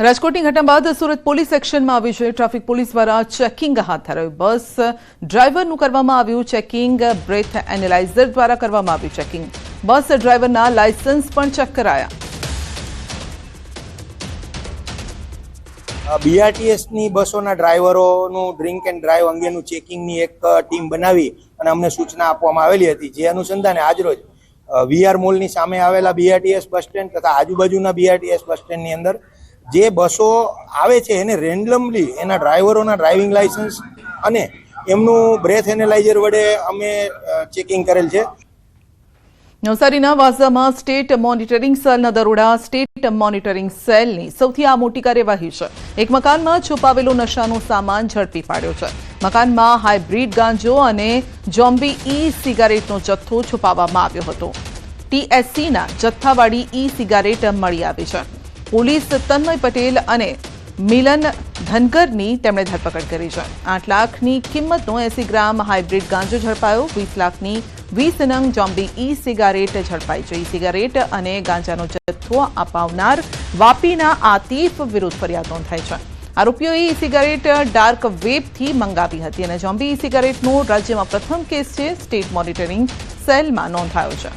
રાજકોટની ઘટના બાદ સુરત પોલીસ એક્શનમાં આવી છે। ટ્રાફિક પોલીસ દ્વારા ચેકિંગ હાથ ધરાયું। બસ ડ્રાઈવરનું કરવામાં આવ્યું ચેકિંગ। બ્રેથ એનાલાઇઝર દ્વારા કરવામાં આવ્યું ચેકિંગ। બસ ડ્રાઈવરના લાયસન્સ પણ ચેક કરાયા। બીઆરટીએસની બસોના ડ્રાઈવરોનું ડ્રિંક એન્ડ ડ્રાઈવ અંગેનું ચેકિંગની એક ટીમ બનાવી અને અમને સૂચના આપવામાં આવેલી હતી, જે અનુસંધાને આજરોજ વીઆર મોલની સામે આવેલા બીઆરટીએસ બસ સ્ટેન્ડ તથા આજુબાજુના બીઆરટીએસ બસ સ્ટેન્ડની અંદર જે બસો આવે છે એને રેન્ડમલી એના ડ્રાઈવરોના ડ્રાઇવિંગ લાયસન્સ અને એમનું બ્રેથ એનાલાઇઝર વડે અમે ચેકિંગ કરેલ છે। નવસારીના વાંસદામાં સ્ટેટ મોનિટરિંગ સેલના દરોડા। સ્ટેટ મોનિટરિંગ સેલની સૌથી આ મોટી કાર્યવાહી છે। એક મકાનમાં છુપાવેલો નશાનો સામાન ઝડપી પાડ્યો છે। મકાનમાં હાઇબ્રિડ ગાંજો અને જોમ્બી ઈ સિગારેટનો જથ્થો છુપાવવામાં આવ્યો હતો। ટીએસસીના જથ્થાવાળી ઈ સિગારેટ મળી આવી છે। પોલીસ તન્મય પટેલ અને મિલન ધનકરની તેમણે ધરપકડ કરી છે। 8 લાખની કિંમતનો 80 ગ્રામ હાઇબ્રિડ ગાંજો ઝડપાયો। 20 લાખની 20 નંગ જોમ્બી ઈ સિગારેટ ઝડપાઈ છે। ઈ સિગારેટ અને ગાંજાનો જથ્થો અપાવનાર વાપીના આતિફ વિરુદ્ધ ફરિયાદ નોંધાઈ છે। આરોપીઓએ ઈ સિગારેટ ડાર્ક વેબથી મંગાવી હતી અને જોમ્બી ઈ સિગારેટનો રાજ્યમાં પ્રથમ કેસ છે। સ્ટેટ મોનિટરિંગ સેલમાં નોંધાયો છે।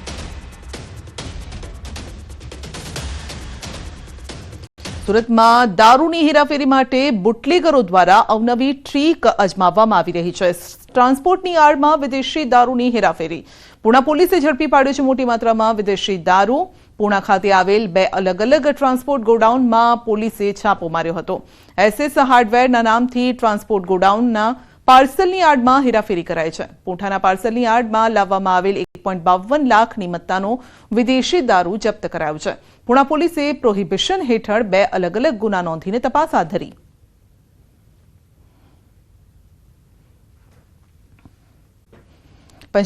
સુરતમાં દારૂની હેરાફેરી માટે બુટલેગરો દ્વારા અવનવી ટ્રીક અજમાવવામાં આવી રહી છે। ટ્રાન્સપોર્ટની આડમાં વિદેશી દારૂની હેરાફેરી। પૂણા પોલીસે ઝડપી પાડ્યો છે મોટી માત્રામાં વિદેશી દારૂ। પૂણા ખાતે આવેલ 2 અલગ અલગ ટ્રાન્સપોર્ટ ગોડાઉનમાં પોલીસે છાપો માર્યો હતો। એસએસ હાર્ડવેરના નામથી ટ્રાન્સપોર્ટ ગોડાઉનના પાર્સલની આડમાં હેરાફેરી કરાય છે। પૂંઠાના પાર્સલની આડમાં લાવવામાં આવેલ 1.52 લાખની મત્તાનો વિદેશી દારૂ જપ્ત કરાયો છે। પૂણા પોલીસે પ્રોહિબિશન હેઠળ 2 અલગ અલગ ગુના નોંધીને તપાસ હાથ ધરી।